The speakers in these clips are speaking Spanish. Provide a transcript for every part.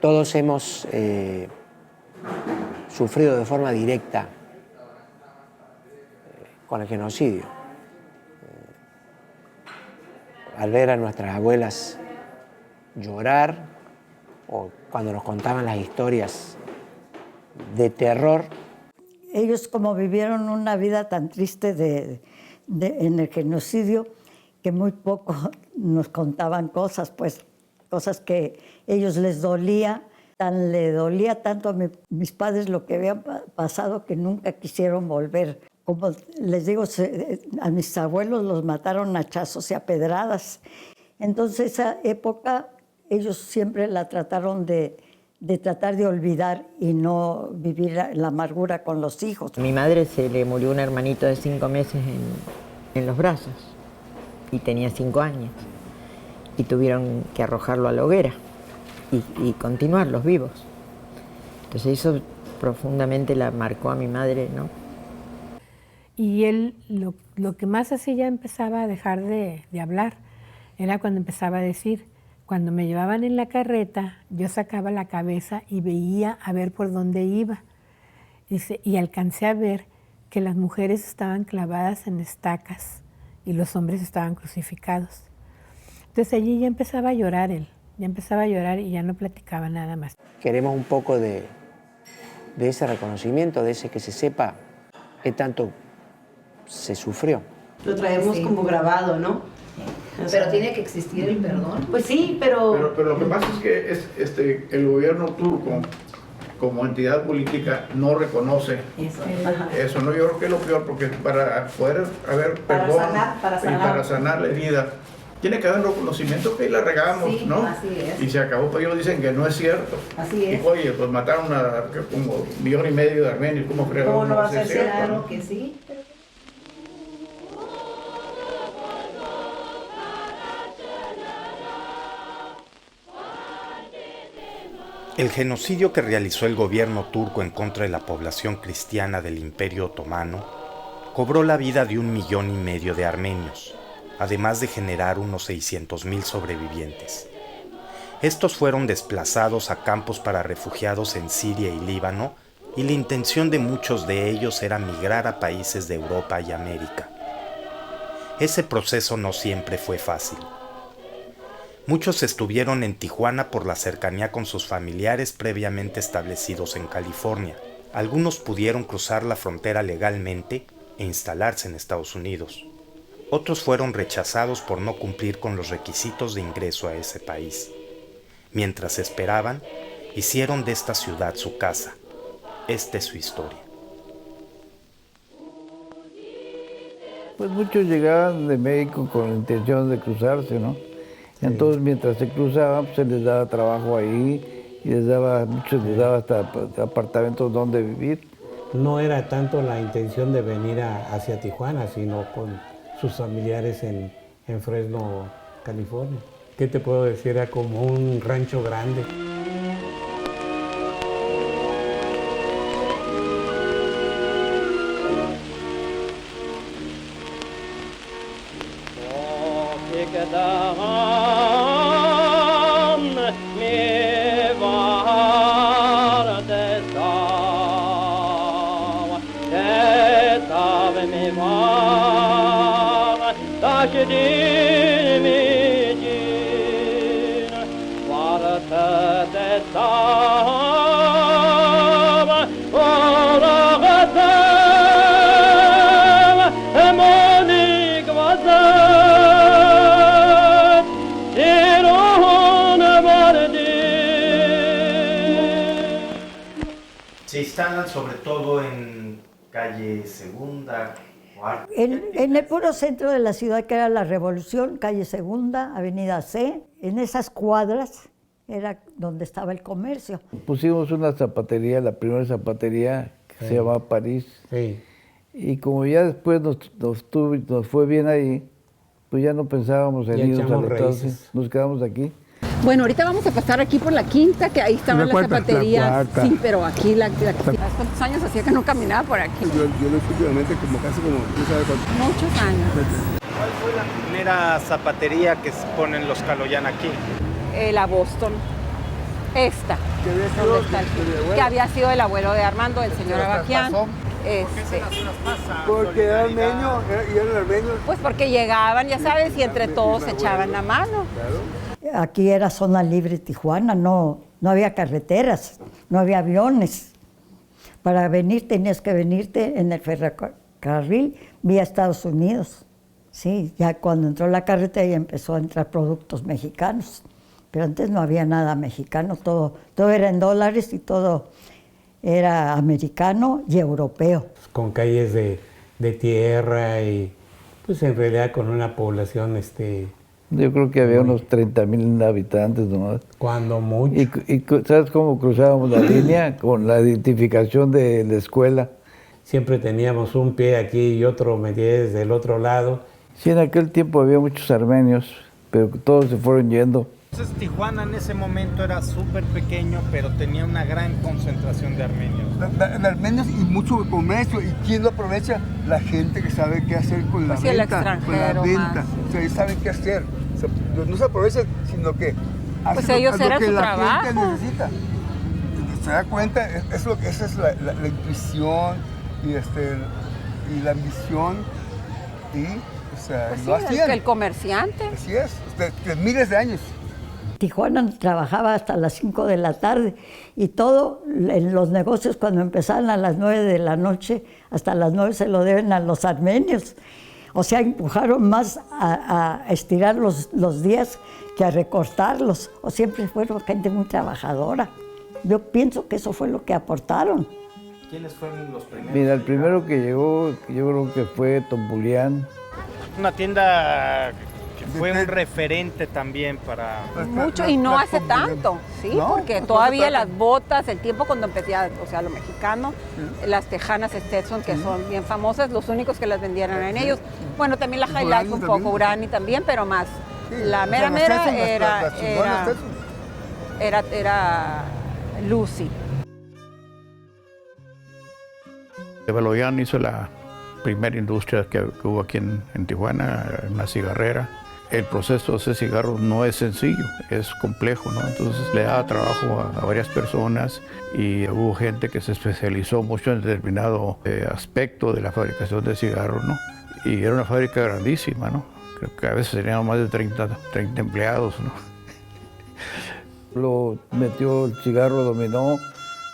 Todos hemos sufrido de forma directa con el genocidio. Al ver a nuestras abuelas llorar o cuando nos contaban las historias de terror. Ellos como vivieron una vida tan triste en el genocidio que muy poco nos contaban cosas, pues cosas que ellos les dolía. Le dolía tanto a mis padres lo que había pasado que nunca quisieron volver. Como les digo, a mis abuelos los mataron a hachazos y a pedradas. Entonces esa época ellos siempre la trataron de tratar de olvidar y no vivir la amargura con los hijos. A mi madre se le murió un hermanito de 5 meses en los brazos y tenía 5 años y tuvieron que arrojarlo a la hoguera y continuarlos vivos. Entonces eso profundamente la marcó a mi madre, ¿no? Y él lo que más así ya empezaba a dejar de hablar era cuando empezaba a decir: cuando me llevaban en la carreta, yo sacaba la cabeza y veía a ver por dónde iba. Dice, y alcancé a ver que las mujeres estaban clavadas en estacas y los hombres estaban crucificados. Entonces allí ya empezaba a llorar él, ya empezaba a llorar y ya no platicaba nada más. Queremos un poco de ese reconocimiento, de ese que se sepa qué tanto se sufrió. Lo traemos como grabado, ¿no? O sea, pero tiene que existir el perdón. Pues sí, pero lo que pasa es que el gobierno turco, como entidad política, no reconoce eso. No, yo creo que es lo peor, porque para poder haber perdón y para sanar la herida, tiene que haber un reconocimiento que la regamos, sí, ¿no? Así es. Y se acabó, pero ellos dicen que no es cierto. Así es. Y oye, pues mataron a como 1,5 millones de armenios, ¿cómo creo? ¿Cómo no va a ser cierto? Claro que sí. El genocidio que realizó el gobierno turco en contra de la población cristiana del Imperio Otomano cobró la vida de 1,5 millones de armenios, además de generar unos 600,000 sobrevivientes. Estos fueron desplazados a campos para refugiados en Siria y Líbano, y la intención de muchos de ellos era migrar a países de Europa y América. Ese proceso no siempre fue fácil. Muchos estuvieron en Tijuana por la cercanía con sus familiares previamente establecidos en California. Algunos pudieron cruzar la frontera legalmente e instalarse en Estados Unidos. Otros fueron rechazados por no cumplir con los requisitos de ingreso a ese país. Mientras esperaban, hicieron de esta ciudad su casa. Esta es su historia. Pues muchos llegaban de México con la intención de cruzarse, ¿no? Entonces, mientras se cruzaban, pues se les daba trabajo ahí y muchos les daba hasta apartamentos donde vivir. No era tanto la intención de venir hacia Tijuana, sino con sus familiares en Fresno, California. ¿Qué te puedo decir? Era como un rancho grande. Se instalan sobre todo en calle Segunda. En el puro centro de la ciudad, que era la Revolución, calle Segunda, avenida C, en esas cuadras era donde estaba el comercio. Pusimos una zapatería, la primera zapatería que se llamaba París. Sí. Y como ya después nos fue bien ahí, pues ya no pensábamos en irnos a entonces, nos quedamos aquí. Bueno, ahorita vamos a pasar aquí por la Quinta, que ahí estaba la zapatería. Sí, pero aquí ¿cuántos años hacía que no caminaba por aquí? Yo lo hice últimamente casi como, ¿tú sabes cuánto? Muchos años. ¿Cuál fue la primera zapatería que ponen los Caloyan aquí? La Boston. Esta, ¿dónde está que había sido el abuelo de Armando, el señor Abaquián. Porque era armenio, y eran armenios. Pues porque llegaban, ya sabes, y entre todos se echaban la mano. Aquí era zona libre Tijuana, no había carreteras, no había aviones. Para venir tenías que venirte en el ferrocarril vía Estados Unidos. Sí, ya cuando entró la carretera ya empezó a entrar productos mexicanos. Pero antes no había nada mexicano, todo era en dólares y todo era americano y europeo. Con calles de tierra y pues en realidad con una población yo creo que había unos 30,000 habitantes nomás. Cuando mucho. ¿Y sabes cómo cruzábamos la línea? Con la identificación de la escuela. Siempre teníamos un pie aquí y otro metí desde el otro lado. Sí, en aquel tiempo había muchos armenios, pero todos se fueron yendo. Entonces Tijuana en ese momento era súper pequeño, pero tenía una gran concentración de armenios. De armenios y mucho comercio. ¿Y quién lo aprovecha? La gente que sabe qué hacer con la Pues sí, el venta. Con la extranjero venta. más. O sea, ellos saben qué hacer. O sea, no se aprovecha, sino que Pues hacen ellos lo era que su la trabajo. gente necesita. Se da cuenta, esa es la intuición y la ambición. Y, o sea, Pues lo sí, hacían. el comerciante. Así es, de miles de años. Tijuana trabajaba hasta las 5 de la tarde y todo en los negocios cuando empezaban a las 9 de la noche, hasta las 9 se lo deben a los armenios. O sea, empujaron más a estirar los días que a recortarlos. O siempre fueron gente muy trabajadora. Yo pienso que eso fue lo que aportaron. ¿Quiénes fueron los primeros? Mira, el primero que llegó, yo creo que fue Tombulián. Una tienda que fue un referente también para... Mucho, y no hace tanto, ¿sí? No, Porque no todavía hace tanto. las botas, el tiempo cuando empecé, o sea, lo mexicano, las tejanas Stetson, que son bien famosas, los únicos que las vendieron eran ellos. Bueno, también la Highlight un poco, Urani también, pero más. La mera era Lucy. Baloyán hizo la primera industria que hubo aquí en Tijuana, una cigarrera. El proceso de hacer cigarros no es sencillo, es complejo, ¿no? Entonces le daba trabajo a varias personas y hubo gente que se especializó mucho en determinado aspecto de la fabricación de cigarros, ¿no? Y era una fábrica grandísima, ¿no? Creo que a veces teníamos más de 30 empleados, ¿no? Lo metió el cigarro dominó,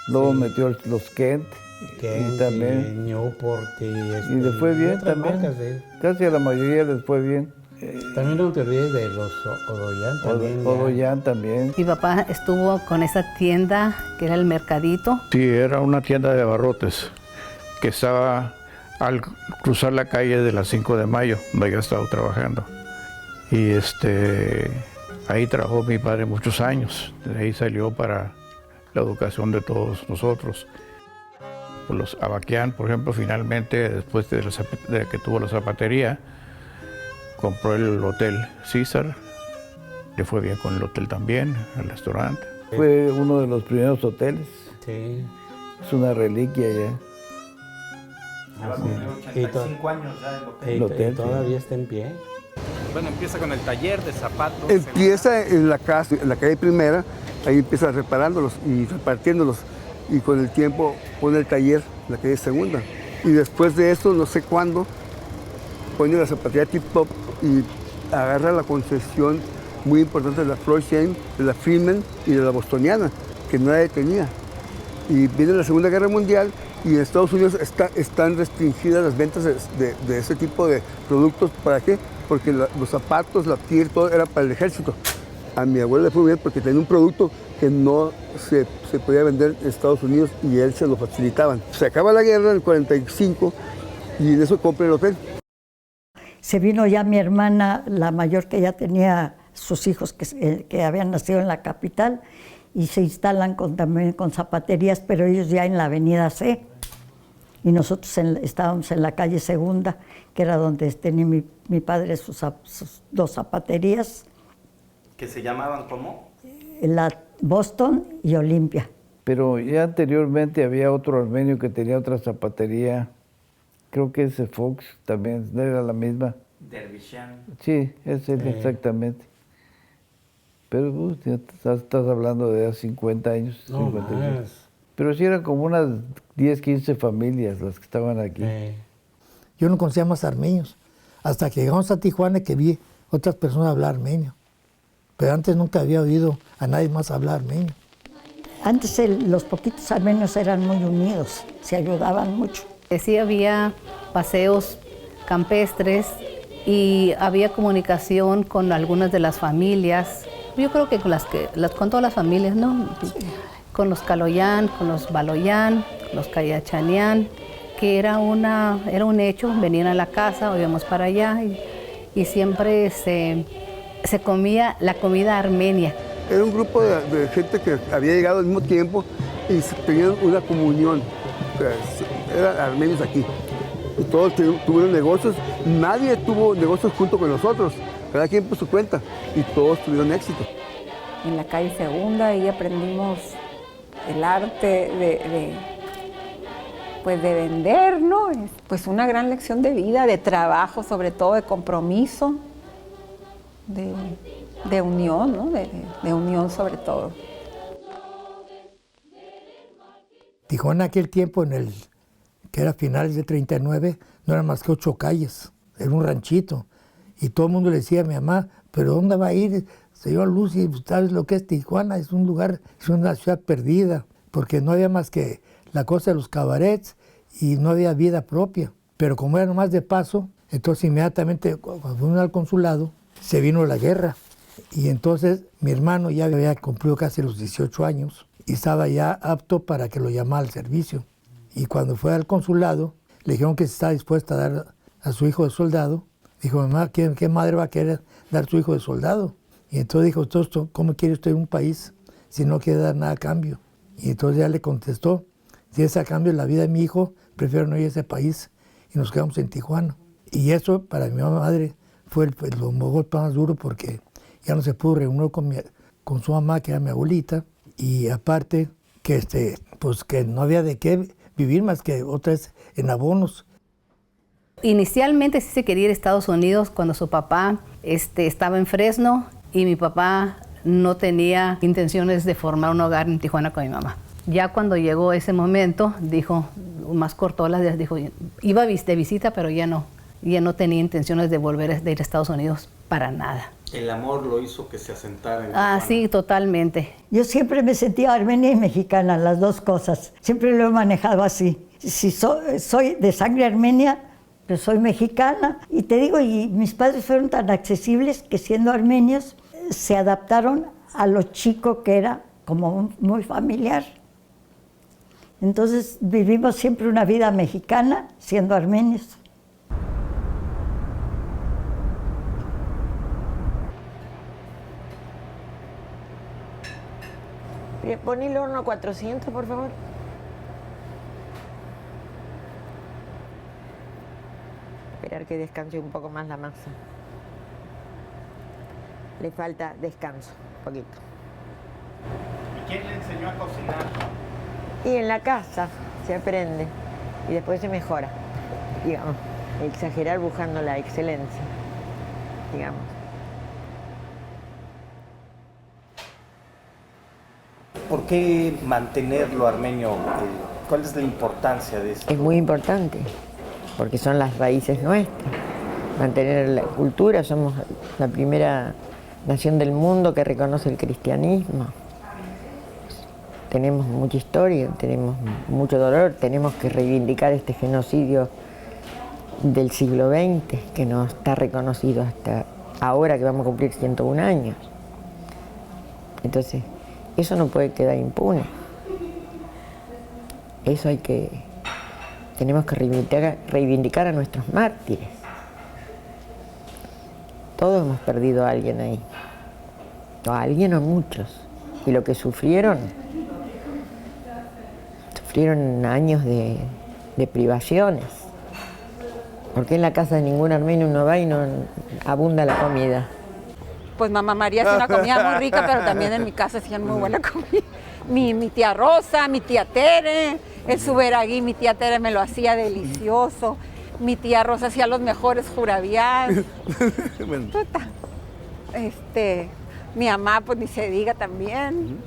luego metió los Kent y también. Newport y le fue bien otras también. marcas de él. Casi a la mayoría les fue bien. También no te olvides de los Odoyán también. Odoyán también. Mi papá estuvo con esa tienda que era el Mercadito. Sí, era una tienda de abarrotes que estaba al cruzar la calle de las 5 de Mayo, donde yo estaba trabajando. Y ahí trabajó mi padre muchos años. De ahí salió para la educación de todos nosotros. Pues los Abaquián, por ejemplo, finalmente, después de que tuvo la zapatería, compró el Hotel César. Le fue bien con el hotel también, el restaurante. Fue uno de los primeros hoteles. Sí. Es una reliquia ya. Va a cumplir 85 años ya el hotel. hotel, Todavía está en pie. Bueno, empieza con el taller de zapatos. Empieza en la casa, en la calle Primera, ahí empieza reparándolos y repartiéndolos. Y con el tiempo pone el taller en la calle Segunda. Y después de eso, no sé cuándo, pone la zapatería Tip Top y agarra la concesión muy importante de la Floyd Shane, de la Freeman y de la Bostoniana, que nadie tenía. Y viene la Segunda Guerra Mundial y en Estados Unidos están restringidas las ventas de ese tipo de productos. ¿Para qué? Porque los zapatos, la piel, todo era para el ejército. A mi abuelo le fue bien porque tenía un producto que no se podía vender en Estados Unidos y él se lo facilitaban. Se acaba la guerra en el 45 y en eso compra el hotel. Se vino ya mi hermana, la mayor, que ya tenía sus hijos que habían nacido en la capital, y se instalan también con zapaterías, pero ellos ya en la avenida C. Y nosotros estábamos en la calle Segunda, que era donde tenía mi padre sus 2 zapaterías. ¿Que se llamaban cómo? La Boston y Olimpia. Pero ya anteriormente había otro armenio que tenía otra zapatería. Creo que ese Fox también, ¿no era la misma? Dervishan. Sí, ese exactamente. Pero ya estás hablando de hace 50 años. No 50 más. años. Pero sí eran como unas 10, 15 familias las que estaban aquí. Yo no conocía más armenios. Hasta que llegamos a Tijuana que vi otras personas hablar armenio. Pero antes nunca había oído a nadie más hablar armenio. Antes los poquitos armenios eran muy unidos, se ayudaban mucho. Sí había paseos campestres y había comunicación con algunas de las familias. Yo creo que con todas las familias, ¿no? Sí. Con los Caloyán, con los Baloyán, los Cayachanián, que era un hecho, venían a la casa o íbamos para allá y siempre se comía la comida armenia. Era un grupo de gente que había llegado al mismo tiempo y tenían una comunión. O sea, eran armenios aquí. Y todos tuvieron negocios. Nadie tuvo negocios junto con nosotros. Cada quien por su cuenta. Y todos tuvieron éxito. En la calle Segunda y aprendimos el arte de vender, ¿no? Pues una gran lección de vida, de trabajo, sobre todo de compromiso, de unión, ¿no? De unión sobre todo. Tijuana aquel tiempo, que era finales de 39, no eran más que 8 calles, era un ranchito. Y todo el mundo le decía a mi mamá, ¿pero dónde va a ir, señor Lucy? ¿Sabes lo que es Tijuana? Es un lugar, es una ciudad perdida, porque no había más que la cosa de los cabarets y no había vida propia. Pero como era nomás de paso, entonces inmediatamente cuando fuimos al consulado, se vino la guerra. Y entonces mi hermano ya había cumplido casi los 18 años y estaba ya apto para que lo llamara al servicio. Y cuando fue al consulado, le dijeron que estaba dispuesta a dar a su hijo de soldado. Dijo, mamá, ¿qué madre va a querer dar su hijo de soldado? Y entonces dijo, ¿cómo quiere usted un país si no quiere dar nada a cambio? Y entonces ya le contestó, si es a cambio de la vida de mi hijo, prefiero no ir a ese país. Y nos quedamos en Tijuana. Y eso para mi madre fue el golpe más duro porque ya no se pudo reunir con su mamá, que era mi abuelita. Y aparte que, pues que no había de qué vivir más que otras en abonos. Inicialmente sí se quería ir a Estados Unidos cuando su papá estaba en Fresno y mi papá no tenía intenciones de formar un hogar en Tijuana con mi mamá. Ya cuando llegó ese momento, dijo, más cortó las días, dijo, iba de visita, pero ya no tenía intenciones de volver de ir a Estados Unidos para nada. ¿El amor lo hizo que se asentara en Tijuana? Sí, totalmente. Yo siempre me sentía armenia y mexicana, las dos cosas. Siempre lo he manejado así. Si soy de sangre armenia, pero soy mexicana. Y te digo, y mis padres fueron tan accesibles que siendo armenios se adaptaron a lo chico que era, como muy familiar. Entonces vivimos siempre una vida mexicana siendo armenios. Pon el horno a 400, por favor. Esperar que descanse un poco más la masa. Le falta descanso, un poquito. ¿Y quién le enseñó a cocinar? Y en la casa se aprende y después se mejora, digamos. Exagerar buscando la excelencia, digamos. ¿Por qué mantenerlo armenio? ¿Cuál es la importancia de esto? Es muy importante, porque son las raíces nuestras. Mantener la cultura, somos la primera nación del mundo que reconoce el cristianismo. Tenemos mucha historia, tenemos mucho dolor, tenemos que reivindicar este genocidio del siglo XX, que no está reconocido hasta ahora que vamos a cumplir 101 años. Entonces, eso no puede quedar impune. Eso tenemos que reivindicar a nuestros mártires. Todos hemos perdido a alguien ahí, o a alguien o muchos, y lo que sufrieron años de privaciones. Porque en la casa de ningún armenio uno va y no abunda la comida. Pues mamá María hacía una comida muy rica, pero también en mi casa hacían muy buena comida. Mi tía Rosa, mi tía Tere, el suberagui, mi tía Tere me lo hacía delicioso. Mi tía Rosa hacía los mejores jurabián. Mi mamá, pues ni se diga también.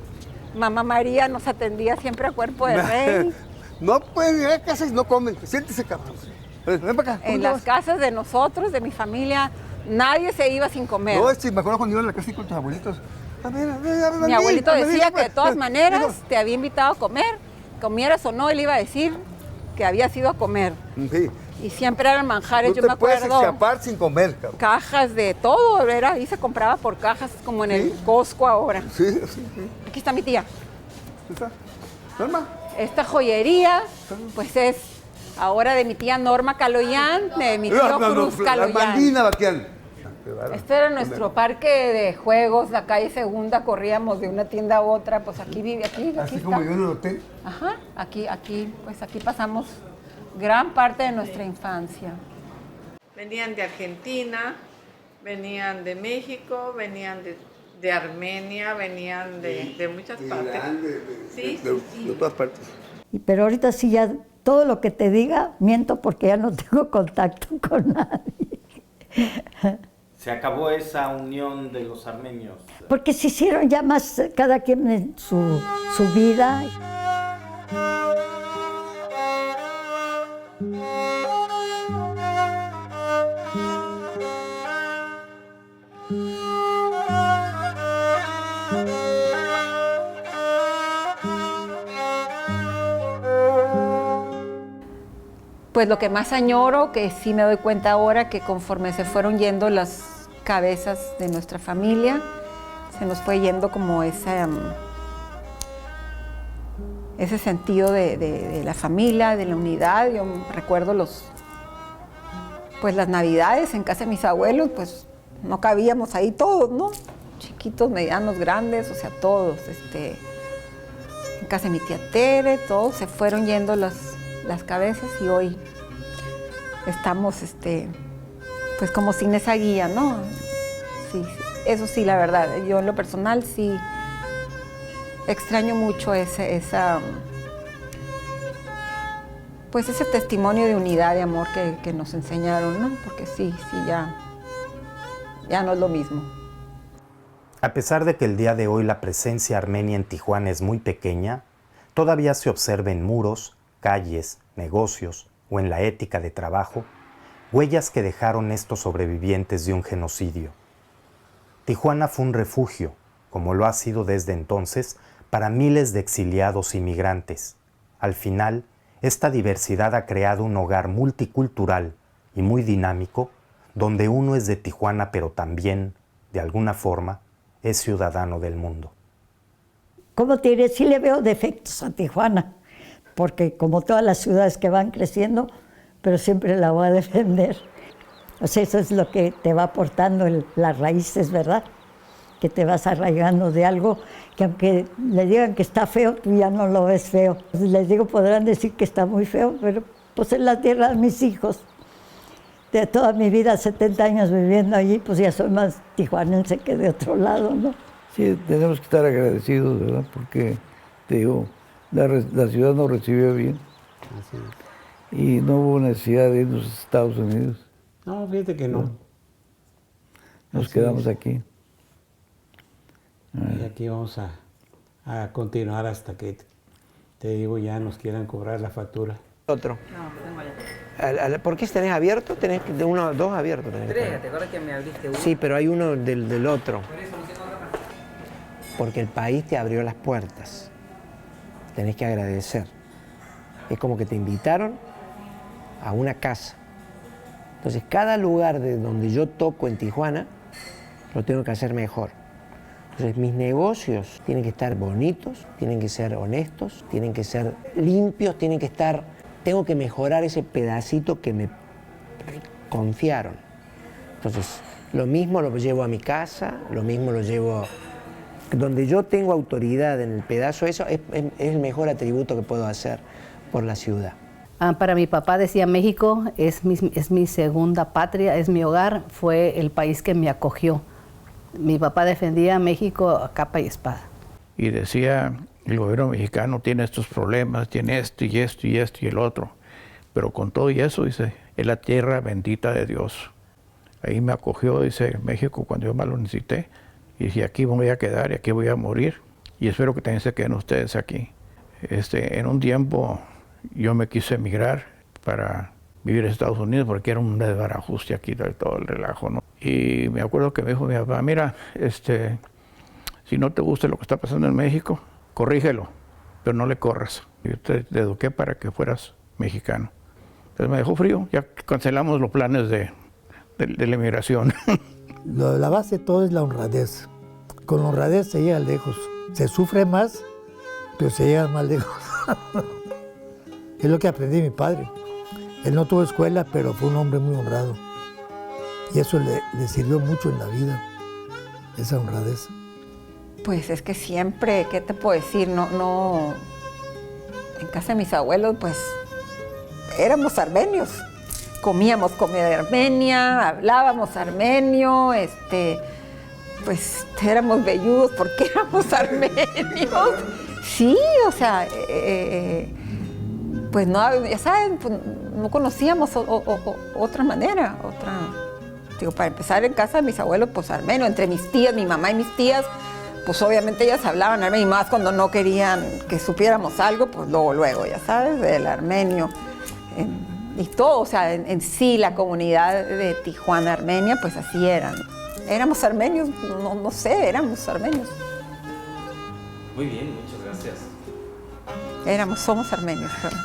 Mamá María nos atendía siempre a cuerpo de rey. No pueden ir a casa y no comen. Siéntese, cabrón. Ven para acá. En las casas de nosotros, de mi familia, nadie se iba sin comer. No, me acuerdo cuando iba a la casa con tus abuelitos. A ver, mi abuelito decía que de todas maneras te había invitado a comer. Comieras o no, él iba a decir que había ido a comer. Sí. Y siempre eran manjares, yo me acuerdo. No te puedes escapar sin comer, cabrón. Cajas de todo, ahí se compraba por cajas como en el Costco ahora. Sí. Aquí está mi tía. ¿Está? Norma. Esta joyería, pues es ahora de mi tía Norma Caloyán, de mi tío Cruz Caloyán. La Mandina Baquián. Este era nuestro parque de juegos, la calle Segunda, corríamos de una tienda a otra, pues aquí vive, aquí así como yo en el hotel. Ajá, aquí pasamos gran parte de nuestra infancia. Venían de Argentina, venían de México, venían de Armenia, venían de muchas partes. De todas partes. Pero ahorita sí ya todo lo que te diga, miento porque ya no tengo contacto con nadie. Se acabó esa unión de los armenios. Porque se hicieron ya más, cada quien en su vida. Pues lo que más añoro, que sí me doy cuenta ahora, que conforme se fueron yendo las cabezas de nuestra familia, se nos fue yendo como ese sentido de la familia, de la unidad. Yo recuerdo las navidades en casa de mis abuelos, pues no cabíamos ahí todos, ¿no? Chiquitos, medianos, grandes, o sea, todos. En casa de mi tía Tere, todos se fueron yendo las cabezas y hoy estamos pues como sin esa guía, ¿no? Sí, eso sí, la verdad, yo en lo personal sí extraño mucho ese testimonio de unidad, de amor que nos enseñaron, ¿no? Porque sí, ya no es lo mismo. A pesar de que el día de hoy la presencia armenia en Tijuana es muy pequeña, todavía se observa en muros, calles, negocios o en la ética de trabajo, huellas que dejaron estos sobrevivientes de un genocidio. Tijuana fue un refugio, como lo ha sido desde entonces, para miles de exiliados inmigrantes. Al final, esta diversidad ha creado un hogar multicultural y muy dinámico, donde uno es de Tijuana, pero también, de alguna forma, es ciudadano del mundo. ¿Cómo te diré? Sí le veo defectos a Tijuana, porque como todas las ciudades que van creciendo, pero siempre la voy a defender. O sea, eso es lo que te va aportando las raíces, ¿verdad? Que te vas arraigando de algo que aunque le digan que está feo, tú ya no lo ves feo. Les digo, podrán decir que está muy feo, pero pues es la tierra de mis hijos. De toda mi vida, 70 años viviendo allí, pues ya soy más tijuanense que de otro lado, ¿no? Sí, tenemos que estar agradecidos, ¿verdad? Porque, te digo, la ciudad nos recibió bien. Así es. Y no hubo necesidad de irnos a Estados Unidos. No, fíjate que no. Nos quedamos aquí. Y aquí vamos a continuar hasta que, te digo, ya nos quieran cobrar la factura. Otro. No, tengo ya. ¿Por qué tenés abierto? Tenés de uno, dos abiertos. Tres, ¿te acuerdas que me abriste uno? Sí, pero hay uno del otro. Porque el país te abrió las puertas. Tenés que agradecer. Es como que te invitaron a una casa. Entonces, cada lugar de donde yo toco en Tijuana, lo tengo que hacer mejor. Entonces, mis negocios tienen que estar bonitos, tienen que ser honestos, tienen que ser limpios, tengo que mejorar ese pedacito que me confiaron. Entonces, lo mismo lo llevo a mi casa, lo mismo lo llevo donde yo tengo autoridad en el pedazo. Eso es el mejor atributo que puedo hacer por la ciudad. Para mi papá, decía, México es mi segunda patria, es mi hogar, fue el país que me acogió. Mi papá defendía a México a capa y espada. Y decía, el gobierno mexicano tiene estos problemas, tiene esto y esto y esto y el otro. Pero con todo y eso, dice, es la tierra bendita de Dios. Ahí me acogió, dice, México, cuando yo más lo necesité, Y si aquí me voy a quedar y aquí voy a morir, y espero que también se queden ustedes aquí. En un tiempo yo me quise emigrar para vivir en Estados Unidos porque era un desbarajuste aquí de todo el relajo, ¿no? Y me acuerdo que me dijo mi papá, mira, si no te gusta lo que está pasando en México, corrígelo, pero no le corras. Yo te eduqué para que fueras mexicano. Entonces me dejó frío, ya cancelamos los planes de la inmigración. La base de todo es la honradez. Con honradez se llega lejos. Se sufre más, pero se llega más lejos. Es lo que aprendí de mi padre. Él no tuvo escuela, pero fue un hombre muy honrado. Y eso le sirvió mucho en la vida, esa honradez. Pues es que siempre, ¿qué te puedo decir? No, en casa de mis abuelos, pues, éramos armenios. Comíamos comida de Armenia, hablábamos armenio, pues éramos velludos porque éramos armenios. Sí, o sea, pues no, ya saben, pues, no conocíamos otra manera, digo, para empezar en casa de mis abuelos, pues armenio, entre mis tías, mi mamá y mis tías, pues obviamente ellas hablaban armenio, y más cuando no querían que supiéramos algo, pues luego, ya sabes, del armenio. Y todo, o sea, en sí la comunidad de Tijuana, Armenia, pues así eran. Éramos armenios, no sé, éramos armenios. Muy bien, muchas gracias. Somos armenios, pero...